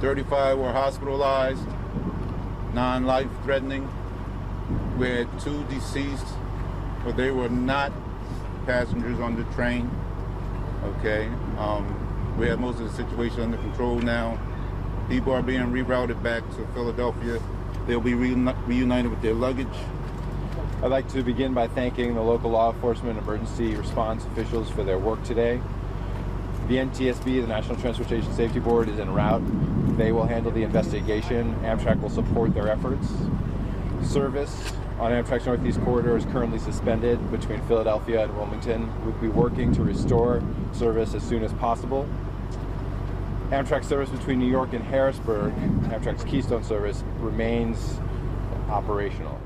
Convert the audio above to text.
35 were hospitalized, non-life threatening. We had 2 deceased, but they were not passengers on the train. Okay, we have most of the situation under control now. People are being rerouted back to Philadelphia. They'll be reunited with their luggage. I'd like to begin by thanking the local law enforcement and emergency response officials for their work today. The NTSB, the National Transportation Safety Board, is en route. They will handle the investigation. Amtrak will support their efforts. Service on Amtrak's Northeast Corridor is currently suspended between Philadelphia and Wilmington. We'll be working to restore service as soon as possible. Amtrak service between New York and Harrisburg, Amtrak's Keystone service, remains operational.